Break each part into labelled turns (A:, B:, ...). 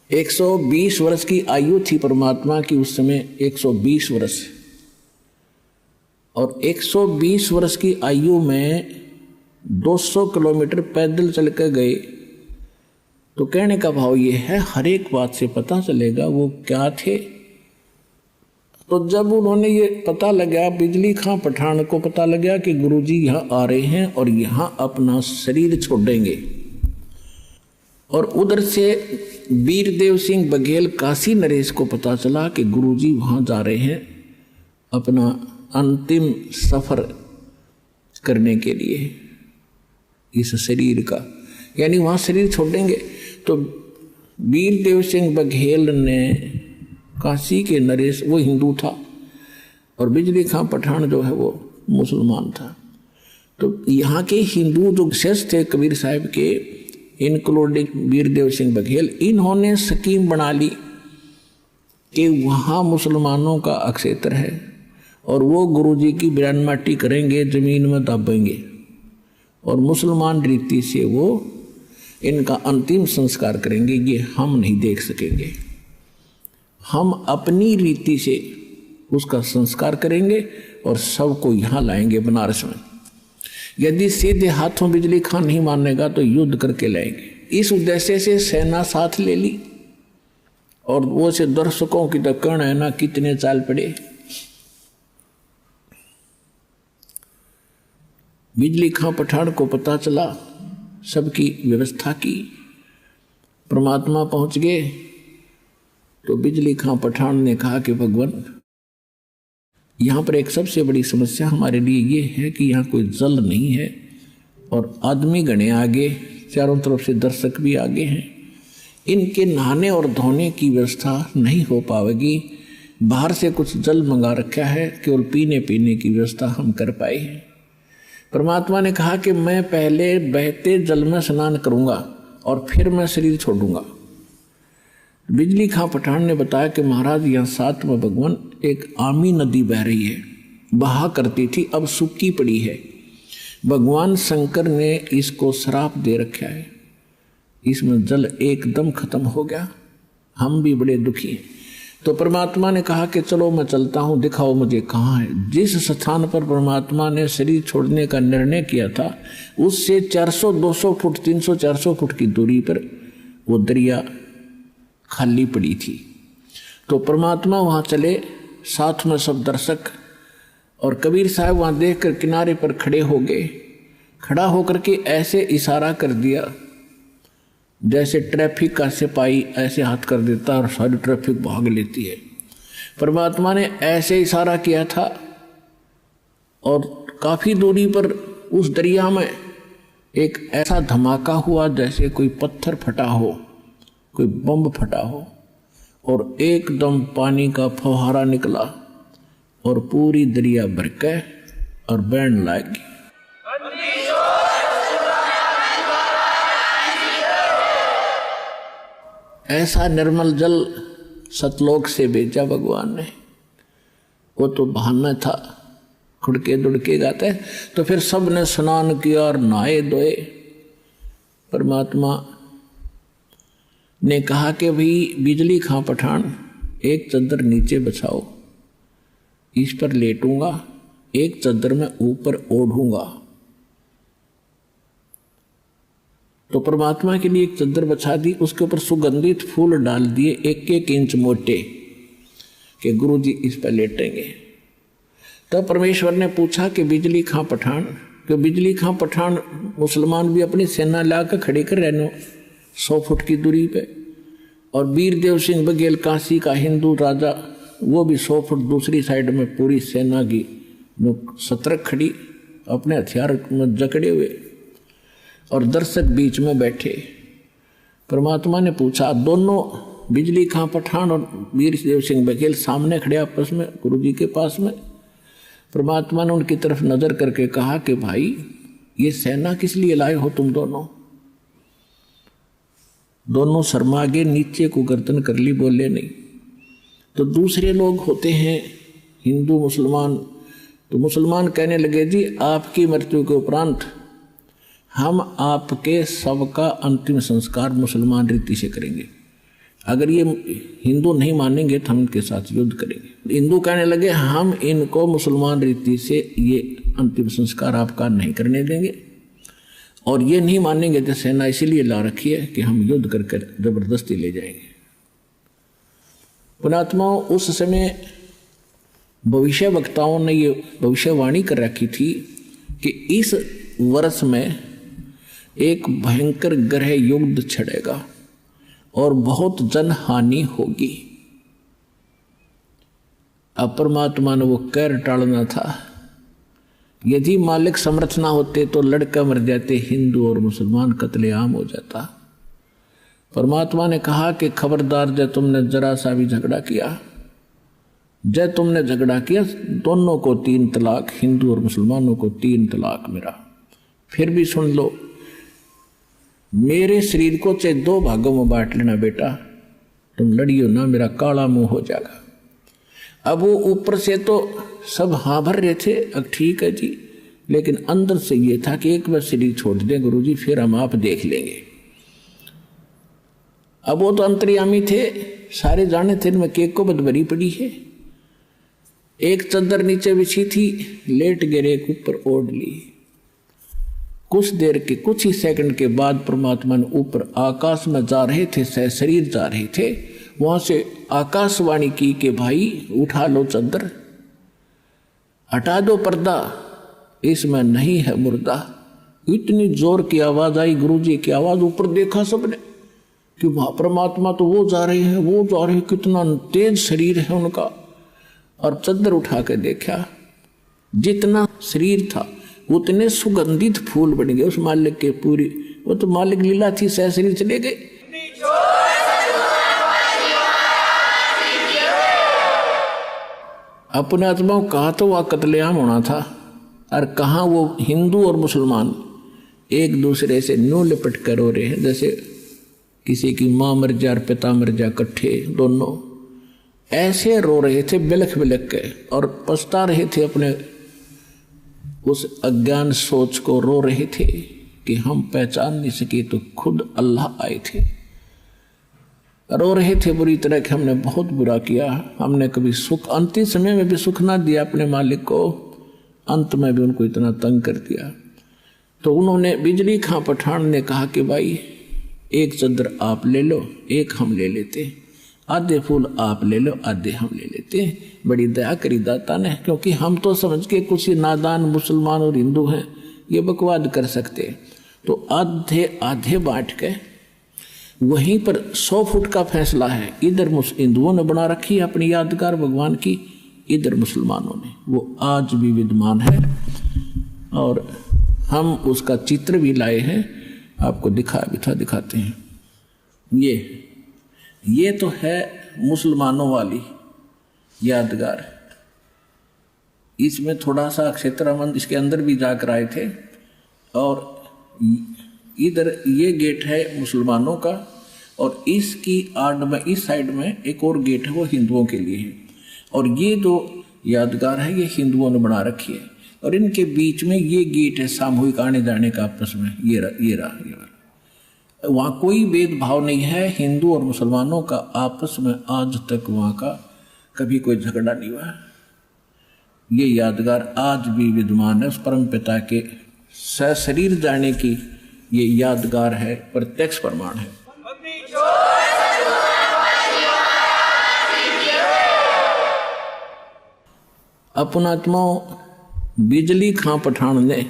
A: 120 वर्ष की आयु थी परमात्मा की उस समय, 120 वर्ष। और 120 वर्ष की आयु में 200 किलोमीटर पैदल चल कर गए। तो कहने का भाव ये है, हर एक बात से पता चलेगा वो क्या थे। तो जब उन्होंने ये पता लगा, बिजली खां पठान को पता लगा कि गुरुजी यहाँ आ रहे हैं और यहाँ अपना शरीर छोड़ेंगे, और उधर से वीरदेव सिंह बघेल काशी नरेश को पता चला कि गुरुजी वहाँ जा रहे हैं अपना अंतिम सफर करने के लिए इस शरीर का, यानी वहाँ शरीर छोड़ेंगे। तो वीरदेव सिंह बघेल ने, काशी के नरेश वो हिंदू था और बिजली खां पठान जो है वो मुसलमान था। तो यहाँ के हिंदू जो शेष थे कबीर साहब के, इंक्लूडिंग वीरदेव सिंह बघेल, इन्होंने स्कीम बना ली कि वहाँ मुसलमानों का अक्षेत्र है और वो गुरुजी की बिरान माटी करेंगे, जमीन में दबेंगे और मुसलमान रीति से वो इनका अंतिम संस्कार करेंगे। ये हम नहीं देख सकेंगे, हम अपनी रीति से उसका संस्कार करेंगे और सबको यहाँ लाएंगे बनारस में। यदि सीधे हाथों बिजली खां नहीं मानेगा तो युद्ध करके लाएंगे। इस उद्देश्य से सेना साथ ले ली और वो से दर्शकों की दक्कन है ना कितने चाल पड़े। बिजली खां पठान को पता चला, सबकी व्यवस्था की, परमात्मा पहुंच गए। तो बिजली खां पठान ने कहा कि भगवान, यहाँ पर एक सबसे बड़ी समस्या हमारे लिए ये है कि यहाँ कोई जल नहीं है और आदमी गणे आगे, चारों तरफ से दर्शक भी आगे हैं, इनके नहाने और धोने की व्यवस्था नहीं हो पाएगी। बाहर से कुछ जल मंगा रखा है, केवल पीने की व्यवस्था हम कर पाए हैं। परमात्मा ने कहा कि मैं पहले बहते जल में स्नान करूँगा और फिर मैं शरीर छोड़ूंगा। बिजली खां पठान ने बताया कि महाराज यहाँ साथ में भगवान एक आमी नदी बह रही है, बहा करती थी, अब सूखी पड़ी है। भगवान शंकर ने इसको श्राप दे रखा है, इसमें जल एकदम खत्म हो गया, हम भी बड़े दुखी हैं। तो परमात्मा ने कहा कि चलो मैं चलता हूँ, दिखाओ मुझे कहाँ है। जिस स्थान पर परमात्मा ने शरीर छोड़ने का निर्णय किया था उससे 400-200 फुट 300-400 फुट की दूरी पर वो दरिया खाली पड़ी थी। तो परमात्मा वहाँ चले, साथ में सब दर्शक, और कबीर साहब वहाँ देखकर किनारे पर खड़े हो गए। खड़ा होकर के ऐसे इशारा कर दिया जैसे ट्रैफिक का सिपाही ऐसे हाथ कर देता और सारी ट्रैफिक भाग लेती है। परमात्मा ने ऐसे इशारा किया था और काफ़ी दूरी पर उस दरिया में एक ऐसा धमाका हुआ जैसे कोई पत्थर फटा हो, कोई बम फटा हो, और एकदम पानी का फव्वारा निकला और पूरी दरिया भर के और बहने लगी। ऐसा निर्मल जल सतलोक से भेजा भगवान ने। वो तो बहाना था, खुड़के दुड़के गाते। तो फिर सब ने स्नान किया और नहाए धोए। परमात्मा ने कहा कि भाई बिजली खां पठान, एक चादर नीचे बिछाओ, इस पर लेटूंगा, एक चादर में ऊपर ओढ़ूंगा। तो परमात्मा के लिए एक चादर बिछा दी, उसके ऊपर सुगंधित फूल डाल दिए 1-1 इंच मोटे, कि गुरु जी इस पर लेटेंगे। तब परमेश्वर ने पूछा कि बिजली खां पठान, कि बिजली खां पठान मुसलमान भी अपनी सेना लाकर खड़े कर रहने 100 फुट की दूरी पे, और वीरदेव सिंह बघेल काशी का हिंदू राजा वो भी 100 फुट दूसरी साइड में पूरी सेना की सतर्क खड़ी अपने हथियार में जकड़े हुए, और दर्शक बीच में बैठे। परमात्मा ने पूछा, दोनों बिजली खां पठान और वीरदेव सिंह बघेल सामने खड़े आपस में गुरु जी के पास में। परमात्मा ने उनकी तरफ नजर करके कहा कि भाई ये सेना किस लिए लाए हो तुम दोनों? दोनों शर्मा गए, नीचे को गर्दन कर ली, बोले नहीं। तो दूसरे लोग होते हैं हिंदू मुसलमान, तो मुसलमान कहने लगे जी आपकी मृत्यु के उपरांत हम आपके सबका अंतिम संस्कार मुसलमान रीति से करेंगे, अगर ये हिंदू नहीं मानेंगे तो हम इनके साथ युद्ध करेंगे। हिंदू कहने लगे हम इनको मुसलमान रीति से ये अंतिम संस्कार आपका नहीं करने देंगे, और ये नहीं मानेंगे तो सेना इसीलिए ला रखी है कि हम युद्ध करके जबरदस्ती ले जाएंगे। पुणात्माओं, उस समय भविष्य वक्ताओं ने ये भविष्यवाणी कर रखी थी कि इस वर्ष में एक भयंकर ग्रह युद्ध छिड़ेगा और बहुत जनहानि होगी। अब परमात्मा ने वो कहर टालना था। यदि मालिक समर्थ ना होते तो लड़का मर जाते, हिंदू और मुसलमान कत्लेआम हो जाता। परमात्मा ने कहा कि खबरदार, जब तुमने जरा सा भी झगड़ा किया, जब तुमने झगड़ा किया, दोनों को 3 तलाक, हिंदू और मुसलमानों को 3 तलाक मेरा। फिर भी सुन लो, मेरे शरीर को चाहे 2 भागों में बांट लेना बेटा, तुम लड़ियो ना, मेरा काला मुंह हो जाएगा। अब वो ऊपर से तो सब हाँ भर रहे थे, अब ठीक है जी, लेकिन अंदर से ये था कि एक बार शरीर छोड़ दें गुरुजी, फिर हम आप देख लेंगे। अब वो तो अंतर्यामी थे, सारे जाने थे इनमें केक को बदबरी पड़ी है। एक चद्दर नीचे बिछी थी, लेट गिरे, एक ऊपर ओढ़ ली। कुछ देर के, कुछ ही सेकंड के बाद परमात्मा ने ऊपर आकाश में जा रहे थे, सह शरीर जा रहे थे, वहां से आकाशवाणी की कि भाई उठा लो चद्दर, हटा दो पर्दा, इसमें नहीं है मुर्दा। इतनी जोर की आवाज आई, गुरुजी की आवाज, ऊपर देखा सबने कि वहां परमात्मा तो वो जा रहे हैं, वो जा रहे हैं, कितना तेज शरीर है उनका। और चद्दर उठा के देखा, जितना शरीर था उतने सुगंधित फूल बन गए उस मालिक के पूरी। वो तो मालिक लीला थी, सह शरीर चले गए। अपने आत्माओं कहा तो वह कत्लेआम होना था, और कहाँ वो हिंदू और मुसलमान एक दूसरे से न्यू लिपट कर रो रहे हैं, जैसे किसी की माँ मर जा और पिता मर जा इकट्ठे, दोनों ऐसे रो रहे थे बिलख बिलख के, और पछता रहे थे अपने उस अज्ञान सोच को, रो रहे थे कि हम पहचान नहीं सके तो खुद अल्लाह आए थे। रो रहे थे बुरी तरह कि हमने बहुत बुरा किया, हमने कभी सुख, अंतिम समय में भी सुख ना दिया अपने मालिक को, अंत में भी उनको इतना तंग कर दिया। तो उन्होंने, बिजली खां पठान ने कहा कि भाई एक चद्दर आप ले लो, एक हम ले लेते, आधे फूल आप ले लो, आधे हम ले लेते। बड़ी दया करी दाता ने, क्योंकि हम तो समझ के कुछ ही नादान मुसलमान और हिंदू हैं, ये बकवाद कर सकते। तो आधे आधे बांट के वहीं पर 100 फुट का फैसला है। इधर हिंदुओं ने बना रखी है अपनी यादगार भगवान की, इधर मुसलमानों ने, वो आज भी विद्यमान है, और हम उसका चित्र भी लाए हैं, आपको दिखाते हैं। ये तो है मुसलमानों वाली यादगार। इसमें थोड़ा सा क्षेत्रामंद इसके अंदर भी जाकर आए थे, और इधर ये गेट है मुसलमानों का, और इसकी आड़ में, इस साइड में एक और गेट है, वो हिंदुओं के लिए है। और ये जो यादगार है ये हिंदुओं ने बना रखी है, और इनके बीच में ये गेट है सामूहिक आने जाने का आपस में। ये रहा। वहाँ कोई भेदभाव नहीं है, हिंदू और मुसलमानों का आपस में आज तक वहाँ का कभी कोई झगड़ा नहीं हुआ। ये यादगार आज भी विद्यमान है, उस परम पिता के सशरीर जाने की ये यादगार है, प्रत्यक्ष प्रमाण है। अपनात्माओं, बिजली खां पठान ने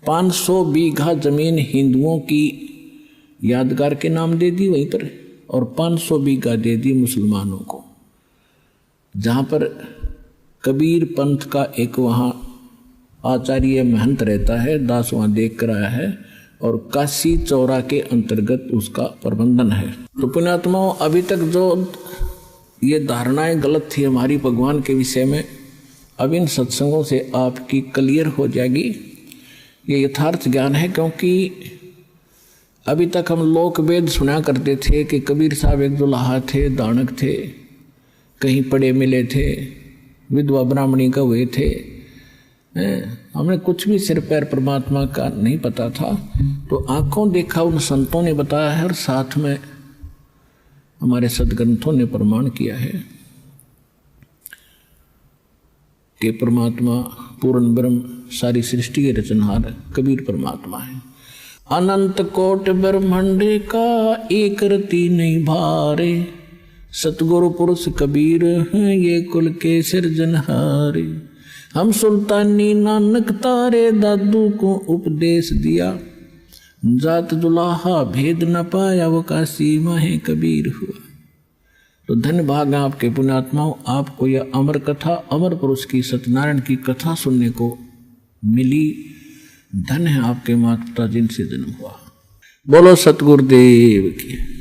A: 500 बीघा जमीन हिंदुओं की यादगार के नाम दे दी वहीं पर, और 500 बीघा दे दी मुसलमानों को। जहाँ पर कबीर पंथ का एक वहाँ आचार्य महंत रहता है, दास वहाँ देख कर आया है, और काशी चौरा के अंतर्गत उसका प्रबंधन है। तो पुण्यात्माओं, अभी तक जो ये धारणाएं गलत थी हमारी भगवान के विषय में, अब इन सत्संगों से आपकी क्लियर हो जाएगी। ये यथार्थ ज्ञान है, क्योंकि अभी तक हम लोक वेद सुना करते थे कि कबीर साहब एक दुल्हा थे, दानक थे, कहीं पड़े मिले थे, विधवा ब्राह्मणी का हुए थे। हमने कुछ भी सिर पैर परमात्मा का नहीं पता था, तो आंखों देखा उन संतों ने बताया है, और साथ में हमारे सदग्रंथों ने प्रमाण किया है कि परमात्मा पूर्ण ब्रह्म सारी सृष्टि के रचनहार कबीर परमात्मा है। अनंत कोट ब्रह्मांड का एक रति नहीं भारे, सतगुरु पुरुष कबीर हैं ये कुल के सिरजनहारे। हम सुल्तानी नानक तारे दादू को उपदेश दिया, जात दुलाहा भेद न पाया वो काशी माहे कबीर हुआ। तो धन्य भाग आपके पुण्यात्माओं, आपको यह अमर कथा, अमर पुरुष की सत्यनारायण की कथा सुनने को मिली। धन्य है आपके माता जिनसे जन्म हुआ। बोलो सतगुरुदेव की।